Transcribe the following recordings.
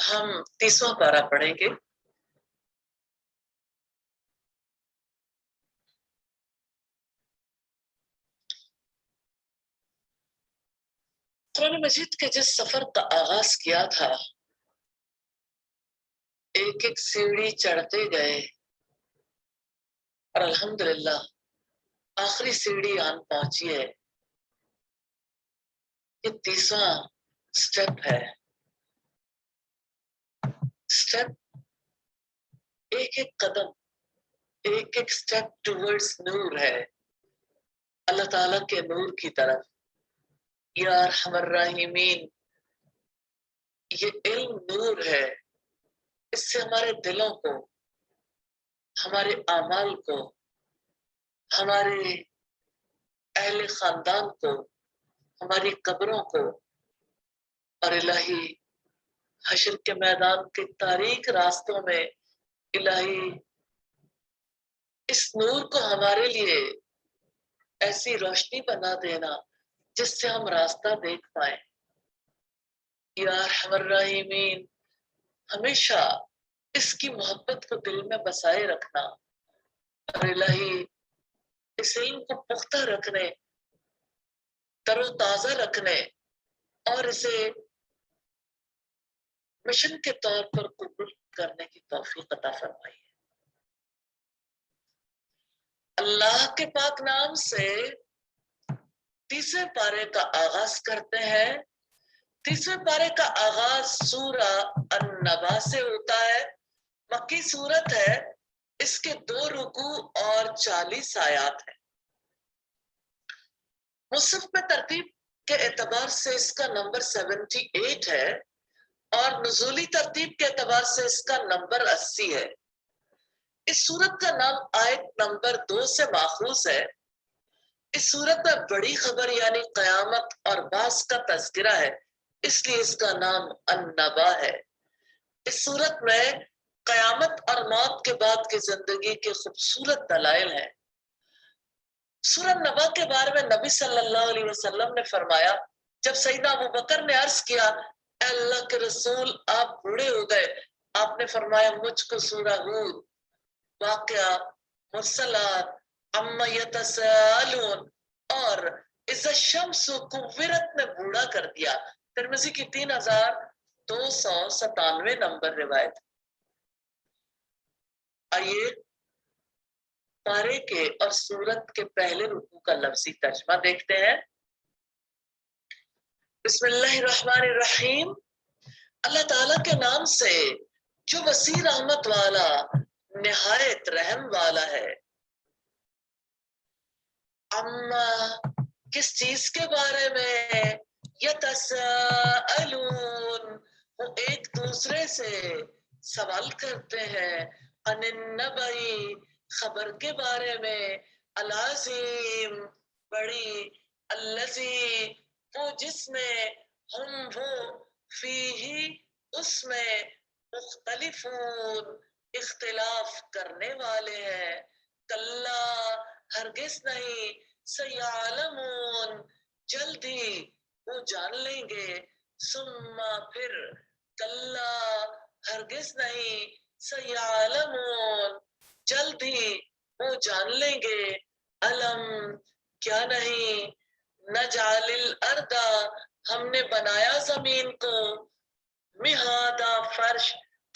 ہم 30واں پارہ پڑھیں گے. قرآن مجید کے جس سفر کا آغاز کیا تھا، ایک ایک سیڑھی چڑھتے گئے اور الحمدللہ آخری سیڑھی آن پہنچی ہے. یہ 30واں سٹیپ ہے. سٹیپ ایک ایک قدم، ایک ایک سٹیپ ٹورڈز نور ہے، اللہ تعالیٰ کے نور کی طرف. یا ارحم الراحمین، یہ علم نور ہے. اس سے ہمارے دلوں کو، ہمارے اعمال کو، ہمارے اہل خاندان کو، ہماری قبروں کو اور الہی حشر کے میدان کے تاریک راستوں میں الہی اس نور کو ہمارے لیے ایسی روشنی بنا دینا جس سے ہم راستہ دیکھ پائیں. یا ارحم الراحمین، ہمیشہ اس کی محبت کو دل میں بسائے رکھنا اور الہی اس علم کو پختہ رکھنے، تر و تازہ رکھنے اور اسے مشن کے طور پر قبول کرنے کی توفیق عطا فرمائی. اللہ کے پاک نام سے 30ویں پارے کا آغاز کرتے ہیں. 30ویں پارے کا آغاز سورہ النبا سے ہوتا ہے. مکی سورت ہے. اس کے 2 رکوع اور 40 آیات ہیں. مصحف میں ترتیب کے اعتبار سے اس کا نمبر 78 ہے اور نزولی ترتیب کے اعتبار سے اس کا نمبر 80 ہے. اس سورت کا نام آیت نمبر 2 سے ماخوذ ہے. اس سورت میں بڑی خبر یعنی قیامت اور بعث کا تذکرہ ہے، اس لیے اس کا نام النبا ہے. اس سورت میں قیامت اور موت کے بعد کی زندگی کے خوبصورت دلائل ہیں. سورہ نبا کے بارے میں نبی صلی اللہ علیہ وسلم نے فرمایا، جب سیدنا ابوبکر نے عرض کیا اے اللہ کے رسول آپ بوڑھے ہو گئے، آپ نے فرمایا مجھ کو سورہ ہود، واقعہ، مرسلات، عما یتساءلون اور اذا الشمس کورت میں بوڑھا کر دیا. ترمذی کی 3297 نمبر روایت. آئیے پارے کے اور سورت کے پہلے رکوع کا لفظی ترجمہ دیکھتے ہیں. بسم اللہ الرحمن الرحیم. اللہ تعالیٰ کے نام سے جو وسیع رحمت والا، نہایت رحم والا ہے. اما کس چیز کے بارے میں، یتساءلون وہ ایک دوسرے سے سوال کرتے ہیں، عن النبئی خبر کے بارے میں، العظیم بڑی، الذی وہ جس میں، ہم وہ فیہ اس میں، مختلفون اختلاف کرنے والے ہیں. کلا ہرگز نہیں، سیعلمون جلد ہی وہ جان لیں گے، ثم پھر، کلا ہرگز نہیں، سیعلمون جلد ہی وہ جان لیں گے، علم کیا نہیں، نجعل الارض ہم نے بنایا زمین کو، مہادا فرش،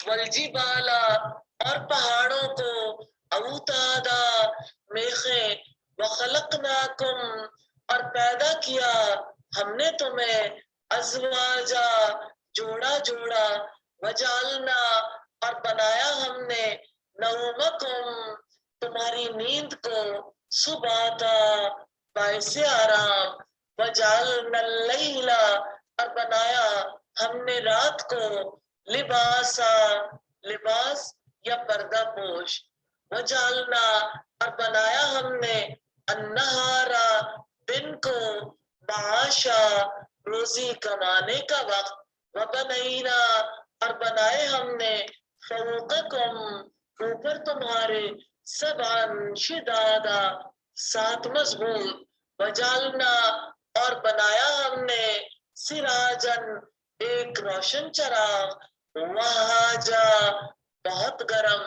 والجبال اور پہاڑوں کو، اوتادا میخیں، وخلقناکم اور پیدا کیا ہم نے تمہیں، ازواجا جوڑا جوڑا، وجعلنا اور بنایا ہم نے، نومکم تمہاری نیند کو، سباتا باعث آرام، وجعلنا اللیل اور بنایا ہم نے رات کو، لباسا لباس یا پردہ پوش، وجعلنا اور بنایا ہم نے، النہارا دن کو، معاشا روزی کمانے کا وقت، وبنینا اور بنائے ہم نے، فوقکم اوپر تمہارے، سبعا شدادا 7 مضبوط، وجعلنا اور بنایا ہم نے، سراجن ایک روشن چراغ، وہاں جا بہت گرم،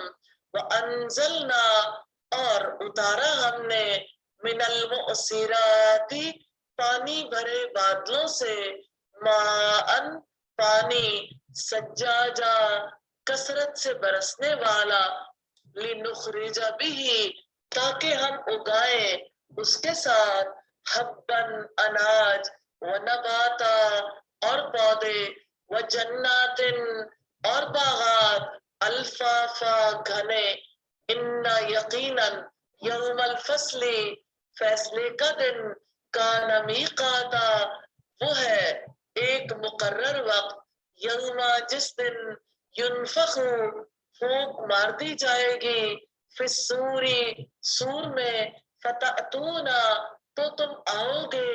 وانزلنا اور اتارا ہم نے من المعصرات پانی بھرے بادلوں سے، ماءن پانی، سجاجا کثرت سے برسنے والا، لنخرج بھی تاکہ ہم اگائیں اس کے ساتھ، حبن اناج، ونباتا اور پودے، وجنات اور باغات، الفافا گھنے، ان یقیناً یوم الفصل فیصلے کا دن، کان میقاتا وہ ہے ایک مقرر وقت، یوم جس دن، ینفخ پھونک مار دی جائے گی، فی الصوری سور میں، فتأتونا تو تم آؤ گے،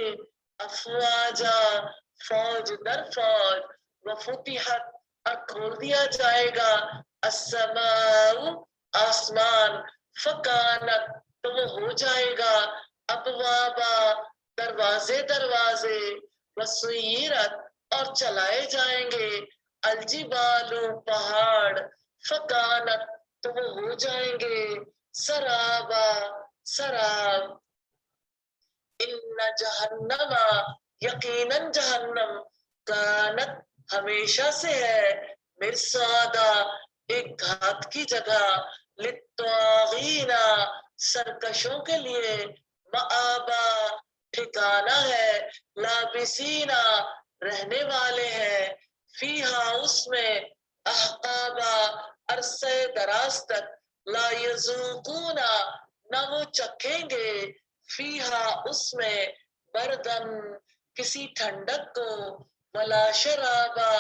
افواجا فوج در فوج، وفتحت اور کھول دیا جائے گا، السماء آسمان، فکانت تو وہ ہو جائے گا، ابوابا دروازے دروازے، وسیرت اور چلائے جائیں گے، الجبال پہاڑ، فکانت تو وہ ہو جائیں گے، سرابا سراب، ان جہنم یقیناً جہنم، کانت ہمیشہ سے ہے، مرصادا ایک گھات کی جگہ، للطاغین سرکشوں کے لیے، مآبا ٹھکانہ ہے، لابسینا رہنے والے ہیں، فیہا اس میں، احقابا عرصہ دراز تک، لا یذوقون نہ وہ چکھیں گے، فیہا اس میں، بردن کسی ٹھنڈک کو، ولا شرابا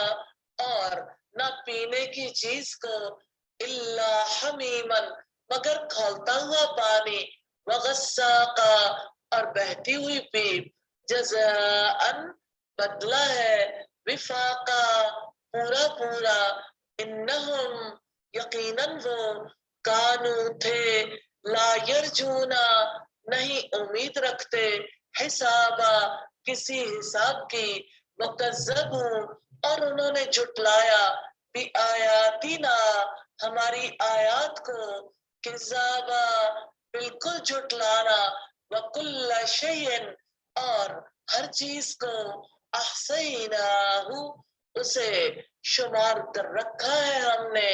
اور نہ پینے کی چیز کو، الا حمیمن مگر کھولتا ہوا پانی، وغساقا اور بہتی ہوئی پیپ، جزاءً بدلہ ہے، وفاقا پورا پورا، انہم یقیناً وہ، کانو تھے، لا یرجونا نہیں امید رکھتے، حسابا کسی حساب کی، وکذبوا اور انہوں نے جھٹلایا، بآیاتنا ہماری آیات کو، کذابا بالکل جھٹلانا، وکل شیء اور ہر چیز کو، احصیناہ اسے شمار کر رکھا ہے ہم نے،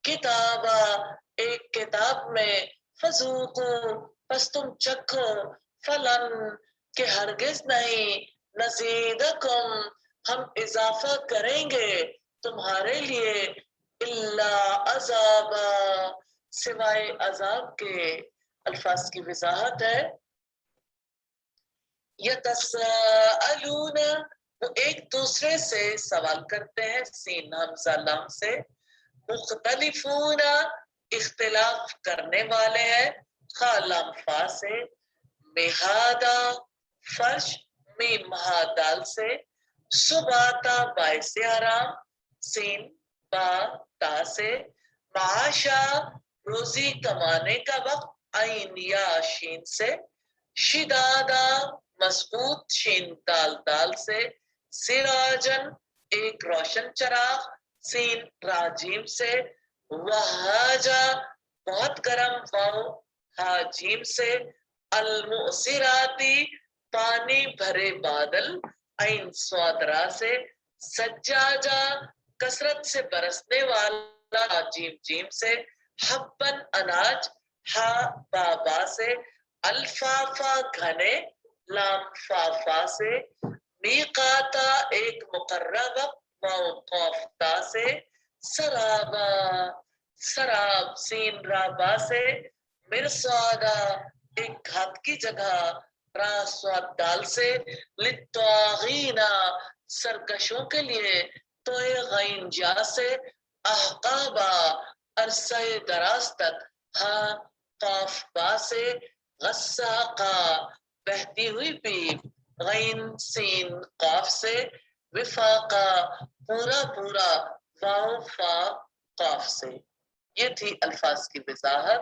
کتابا ایک کتاب میں، فذوقوا پس تم چکھو، فلن کہ ہرگز نہیں، نزیدکم ہم اضافہ کریں گے تمہارے لیے، الا عذابا سوائے عذاب کے، الفاظ کی وضاحت ہے، یتساءلون وہ ایک دوسرے سے سوال کرتے ہیں، سین حمزہ لام سے، مختلفون اختلاف کرنے والے ہیں، خالم فا سے، مہادا فرش، میم ہا دال سے، سباتا باعث حرام، سین با تا سے، معاشا روزی کمانے کا وقت، عین یا شین سے، شدادا مضبوط، شین دال دال سے، سراجن ایک روشن چراغ، سین راجیم سے، وہاجا بہت گرم، واو حاجیم سے، المؤثراتی پانی بھرے بادل، عین سوادرا سے، سجاجا کثرت سے برسنے والا، جیم جیم سے، حبن اناج، ہا بابا سے، الفافا گھنے، لام فافا سے، میقاتا ایک مقرر وقت، واو قاف تا سے، سرابا سراب، سین رابا سے، مرصادا ایک گھات کی جگہ، را سواد دال سے، للطاغین سرکشوں کے لیے، توئے غین جا سے، احقابا عرصہ دراز تک، ہاں قاف با سے، غساقا بہتی ہوئی پیپ، غین سین قاف سے، وفاقا پورا پورا، واو فا قاف سے۔ یہ تھی الفاظ کی وضاحت۔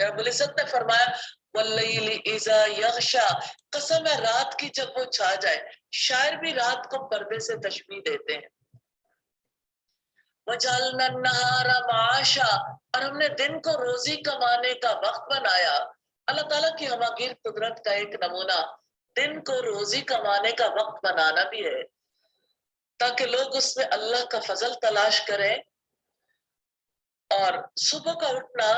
رب العزت نے فرمایا واللیل اذا یغشا، قسم ہے رات کی جب وہ چھا جائے. شاعر بھی رات کو پردے سے تشبیہ دیتے ہیں. وجعلنا النہار معاشا، اور ہم نے دن کو روزی کمانے کا وقت بنایا. اللہ تعالیٰ کی ہماگیر قدرت کا ایک نمونہ دن کو روزی کمانے کا وقت بنانا بھی ہے، تاکہ لوگ اس میں اللہ کا فضل تلاش کریں. اور صبح کا اٹھنا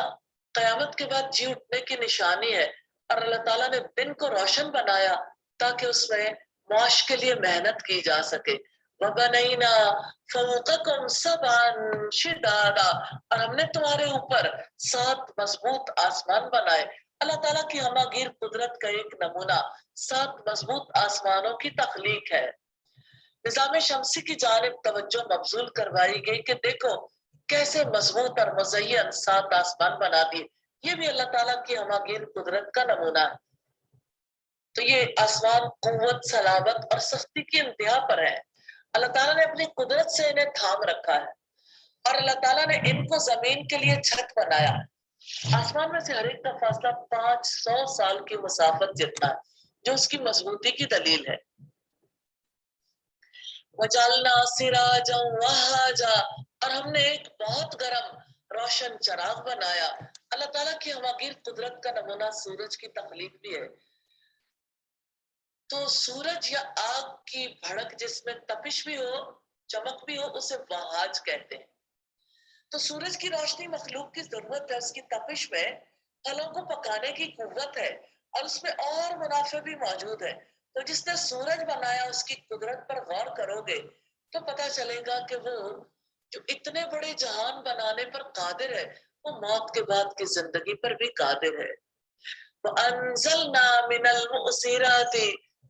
قیامت کے بعد جی اٹھنے کی نشانی ہے، اور اللہ تعالیٰ نے دن کو روشن بنایا تاکہ اس میں معاش کے لیے محنت کی جا سکے. وَبَنَيْنَا فَوْقَكُمْ سَبْعًا شِدَادًا، اور ہم نے تمہارے اوپر 7 مضبوط آسمان بنائے. اللہ تعالیٰ کی ہماگیر قدرت کا ایک نمونہ 7 مضبوط آسمانوں کی تخلیق ہے. نظام شمسی کی جانب توجہ مبذول کروائی گئی کہ دیکھو کیسے مضبوط اور مزین 7 آسمان بنا دیے. یہ بھی اللہ تعالیٰ کی ہماگیر قدرت کا نمونہ ہے. تو یہ آسمان قوت، صلابت اور سختی کی انتہا پر ہے. اللہ تعالیٰ نے اپنی قدرت سے انہیں تھام رکھا ہے، اور اللہ تعالیٰ نے ان کو زمین کے لیے چھت بنایا. آسمان میں سے ہر ایک کا فاصلہ 500 سال کی مسافت جتنا ہے، جو اس کی مضبوطی کی دلیل ہے. وَجَعَلْنَا سِرَاجًا وَهَّاجًا، اور ہم نے ایک بہت گرم روشن چراغ بنایا. اللہ تعالیٰ کی ہماگیر قدرت کا نمونہ سورج کی تخلیق بھی ہے. تو سورج یا آگ کی بھڑک جس میں تپش بھی ہو، چمک بھی ہو، اسے وہاج کہتے ہیں. تو سورج کی روشنی مخلوق کی ضرورت ہے، اس کی تپش میں پھلوں کو پکانے کی قوت ہے، اور اس میں اور منافع بھی موجود ہے. تو جس نے سورج بنایا اس کی قدرت پر غور کرو گے تو پتہ چلے گا کہ وہ جو اتنے بڑے جہان بنانے پر قادر ہے، وہ موت کے بعد کی زندگی پر بھی قادر ہے. وَأَنزَلْنَا مِنَ الْمُعْصِرَاتِ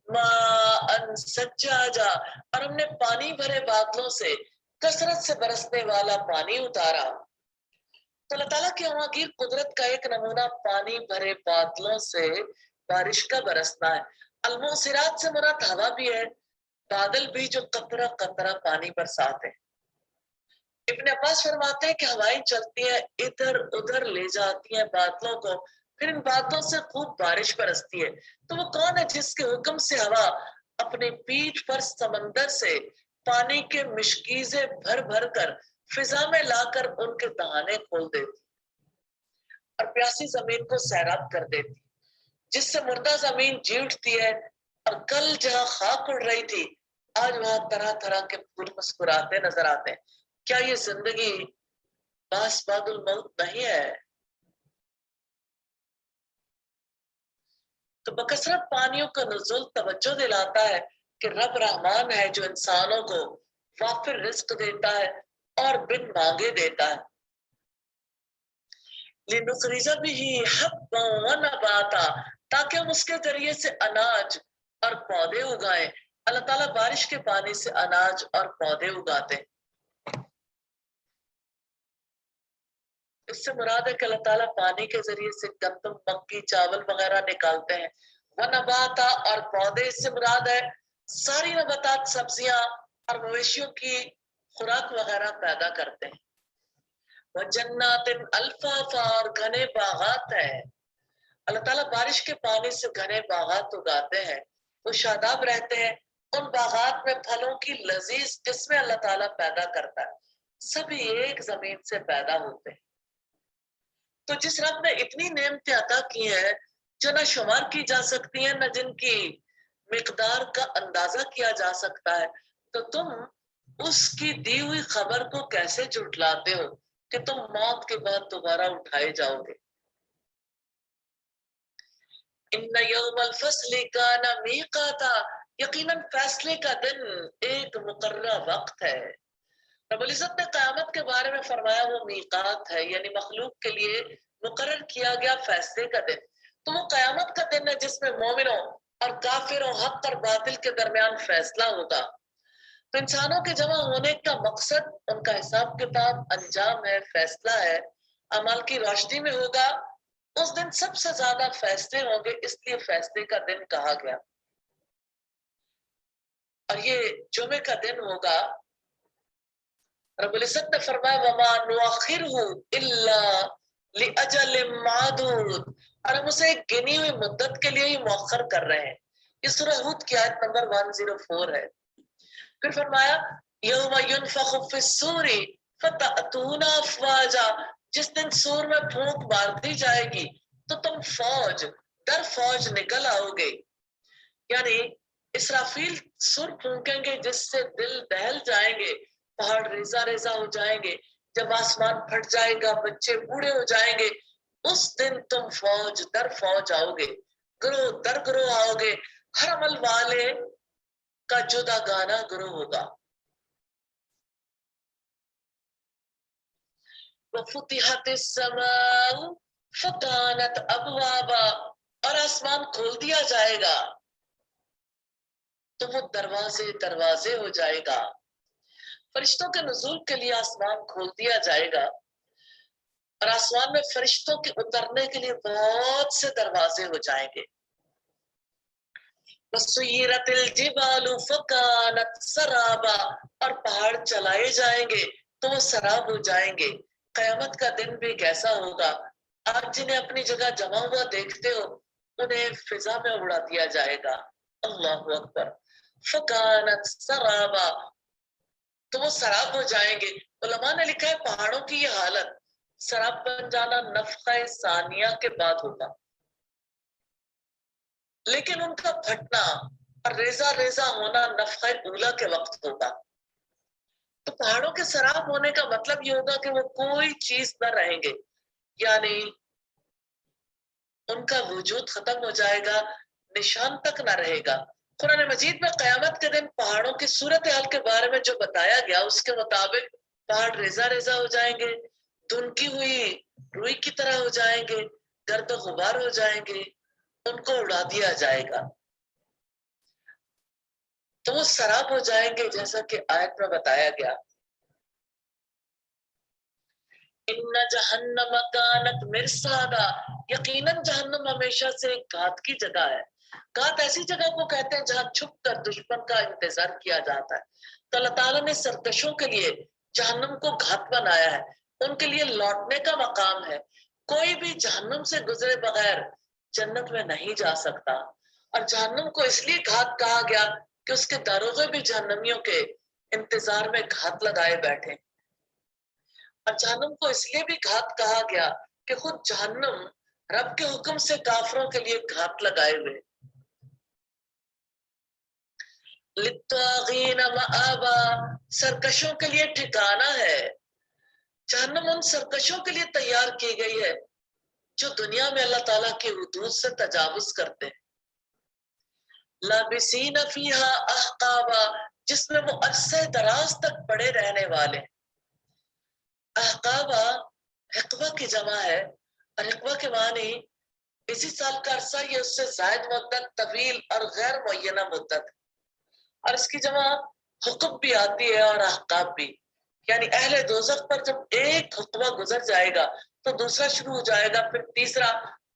مَاءً ثَجَّاجًا، اور ہم نے پانی بھرے بادلوں سے کثرت سے برسنے والا پانی اتارا. تو اللہ تعالیٰ کی ہماگیر قدرت کا ایک نمونہ پانی بھرے بادلوں سے بارش کا برسنا ہے. المعصرات سے مراد ہوا بھی ہے، بادل بھی جو قطرہ قطرہ پانی برساتے ہیں. ابن عباس فرماتے ہیں کہ ہوائیں چلتی ہیں ادھر ادھر لے جاتی ہیں بادلوں کو، پھر ان بادلوں سے خوب بارش برستی ہے. تو وہ کون ہے جس کے حکم سے ہوا اپنی پیٹھ پر سمندر سے پانی کے مشکیزیں بھر بھر کر فضا میں لا کر ان کے دہانے کھول دیتی اور پیاسی زمین کو سیراب کر دیتی، جس سے مردہ زمین جی اٹھتی ہے. اور کل جہاں خاک اڑ رہی تھی آج وہاں طرح طرح کے پھول مسکراتے نظر آتے ہیں. کیا یہ زندگی باس بعد الموت نہیں ہے؟ تو بکثرت پانیوں کا نزول توجہ دلاتا ہے کہ رب رحمان ہے جو انسانوں کو وافر رزق دیتا ہے اور بن مانگے دیتا ہے. لِنُخْرِجَ بِهِ حَبًّا وَنَبَاتًا، تاکہ ہم اس کے ذریعے سے اناج اور پودے اگائیں. اللہ تعالیٰ بارش کے پانی سے اناج اور پودے اگاتے ہیں. اس سے مراد ہے کہ اللہ تعالیٰ پانی کے ذریعے سے گندم، مکی، چاول وغیرہ نکالتے ہیں. وَنَبَاتًا، اور پودے اس سے مراد ہے ساری نباتات، سبزیاں اور مویشیوں کی خوراک وغیرہ پیدا کرتے ہیں. وَجَنَّاتٍ أَلْفَافًا، اور گھنے باغات ہیں. اللہ تعالیٰ بارش کے پانی سے گھنے باغات اگاتے ہیں، وہ شاداب رہتے ہیں. ان باغات میں پھلوں کی لذیذ قسمیں اللہ تعالیٰ پیدا کرتا ہے، سبھی ایک زمین سے پیدا ہوتے ہیں. تو جس رب نے اتنی نعمتیں عطا کی ہیں جو نہ شمار کی جا سکتی ہیں، نہ جن کی مقدار کا اندازہ کیا جا سکتا ہے، تو تم اس کی دی ہوئی خبر کو کیسے جھٹلاتے ہو کہ تم موت کے بعد دوبارہ اٹھائے جاؤ گے. ان یوم الفصل کان میقاتا، یقیناً فیصلے کا دن ایک مقررہ وقت ہے. رب العزت نے قیامت کے بارے میں فرمایا وہ میقات ہے، یعنی مخلوق کے لیے مقرر کیا گیا فیصلے کا دن. تو وہ قیامت کا دن ہے جس میں مومنوں اور کافروں، حق اور باطل کے درمیان فیصلہ ہوگا. تو انسانوں کے جمع ہونے کا مقصد ان کا حساب کتاب، انجام ہے، فیصلہ ہے، اعمال کی روشنی میں ہوگا. اس دن سب سے زیادہ فیصلے ہوں گے، اس لیے فیصلے کا دن کہا گیا. اور یہ جمعے کا دن ہوگا. رب العزت نے فرمایا وَمَا نُؤَخِّرُهُ إِلَّا لِأَجَلٍ مَعْدُودٍ، اور ہم اسے ایک گنی ہوئی مدت کے لیے ہی مؤخر کر رہے ہیں. یہ سورہ ہود کی آیت نمبر 104 ہے. پھر فرمایا یوم ينفخ فی الصور فتأتون افواجا، جس دن سور میں پھونک مار دی جائے گی تو تم فوج در فوج نکل آؤ گے. یعنی اسرافیل سر پھونکیں گے جس سے دل دہل جائیں گے، پہاڑ ریزہ ریزہ ہو جائیں گے، جب آسمان پھٹ جائے گا، بچے بوڑھے ہو جائیں گے، اس دن تم فوج در فوج آؤ گے، گروہ در گروہ آؤ گے. ہر عمل والے کا جدا گانا گروہ ہوگا. وَفُتِحَتِ السَّمَاءُ فَكَانَتْ أَبْوَابًا، اور آسمان کھول دیا جائے گا تو وہ دروازے دروازے ہو جائے گا. فرشتوں کے نزول کے لیے آسمان کھول دیا جائے گا، اور آسمان میں فرشتوں کے اترنے کے لیے بہت سے دروازے ہو جائیں گے. وَسُيِّرَتِ الْجِبَالُ فَكَانَتْ سَرَابًا، اور پہاڑ چلائے جائیں گے تو وہ سراب ہو جائیں گے. قیامت کا دن بھی کیسا ہوگا، آپ جنہیں اپنی جگہ جمع ہوا دیکھتے ہو انہیں فضا میں اڑا دیا جائے گا. اللہ اکبر. فَكَانَتْ سَرَابًا، تو وہ سراب ہو جائیں گے. علماء نے لکھا ہے پہاڑوں کی یہ حالت سراب بن جانا نفخہ ثانیہ کے بعد ہوگا، لیکن ان کا پھٹنا اور ریزہ ریزہ ہونا نفخہ اولا کے وقت ہوگا. تو پہاڑوں کے سراب ہونے کا مطلب یہ ہوگا کہ وہ کوئی چیز نہ رہیں گے، یعنی ان کا وجود ختم ہو جائے گا، نشان تک نہ رہے گا. قرآن مجید میں قیامت کے دن پہاڑوں کی صورتحال کے بارے میں جو بتایا گیا اس کے مطابق پہاڑ ریزہ ریزہ ہو جائیں گے، دھنکی ہوئی روئی کی طرح ہو جائیں گے، گرد و غبار ہو جائیں گے، ان کو اڑا دیا جائے گا تو وہ سراب ہو جائیں گے جیسا کہ آیت میں بتایا گیا. ان جہنم کانت مرصادا، یقیناً جہنم ہمیشہ سے ایک گھات کی جگہ ہے. گھات ایسی جگہ کو کہتے ہیں جہاں چھپ کر دشمن کا انتظار کیا جاتا ہے. تو اللہ تعالیٰ نے سرکشوں کے لیے جہنم کو گھات بنایا ہے، ان کے لیے لوٹنے کا مقام ہے. کوئی بھی جہنم سے گزرے بغیر جنت میں نہیں جا سکتا. اور جہنم کو اس لیے گھات کہا گیا کہ اس کے داروغے بھی جہنمیوں کے انتظار میں گھات لگائے بیٹھے. اور جہنم کو اس لیے بھی گھات کہا گیا کہ خود جہنم رب کے حکم سے کافروں کے لیے گھات لگائے ہوئے. للطاغین مآبا، سرکشوں کے لیے ٹھکانہ ہے. جہنم ان سرکشوں کے لیے تیار کی گئی ہے جو دنیا میں اللہ تعالیٰ کی حدود سے تجاوز کرتے ہیں. لابسین فیہا احقابا، جس میں وہ عرصہ دراز تک پڑے رہنے والے. احقابا حقبہ کی جمع ہے، اور حقبہ کے معنی اسی سال کا عرصہ یا اس سے زائد مدت، طویل اور غیر معینہ مدت. اور اس کی جمع حقب بھی آتی ہے اور احقاب بھی. یعنی اہل دوزخ پر جب ایک حقبہ گزر جائے گا تو دوسرا شروع ہو جائے گا، پھر تیسرا،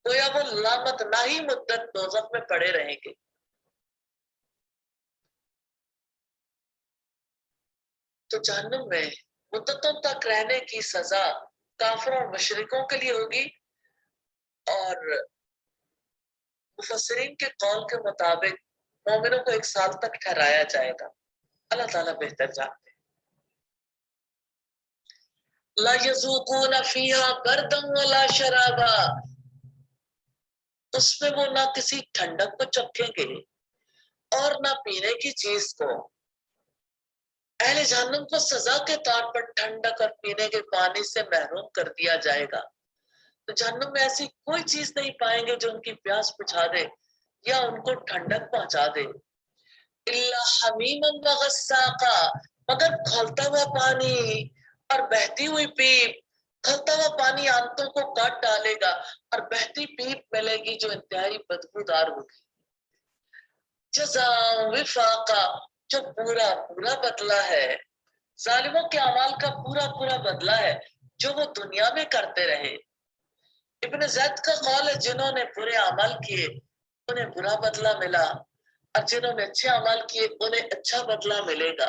گویا وہ لامت ناہی مدت دوزخ میں پڑے رہیں گے. تو جہنم میں مدتوں تک رہنے کی سزا کافروں اور مشرکوں کے لیے ہوگی، اور مفسرین کے قول کے مطابق مومنوں کو 1 سال تک ٹھہرایا جائے گا. اللہ تعالیٰ بہتر جانتے ہیں. لا یذوقون فیہا بردا ولا شرابا، اس میں وہ نہ کسی ٹھنڈک کو چکھیں گے اور نہ پینے کی چیز کو. اہل جہنم کو سزا کے طور پر ٹھنڈک اور پینے کے پانی سے محروم کر دیا جائے گا. تو جہنم میں ایسی کوئی چیز نہیں پائیں گے جو ان کی پیاس بجھا دے یا ان کو ٹھنڈک پہنچا دے. الا حمیما وغساقا، مگر کھولتا ہوا پانی اور بہتی ہوئی پیپ. کھولتا ہوا پانی آنتوں کو کاٹ ڈالے گا اور بہتی پیپ ملے گی جو انتہائی بدبودار ہوگی. جزاء وفاقا، جو پورا پورا بدلہ ہے. ظالموں کے اعمال کا پورا پورا بدلہ ہے جو وہ دنیا میں کرتے رہے. ابن زید کا قول ہے جنہوں نے برے اعمال کیے انہیں برا بدلہ ملا، اور جنہوں نے اچھے اعمال کیے انہیں اچھا بدلہ ملے گا.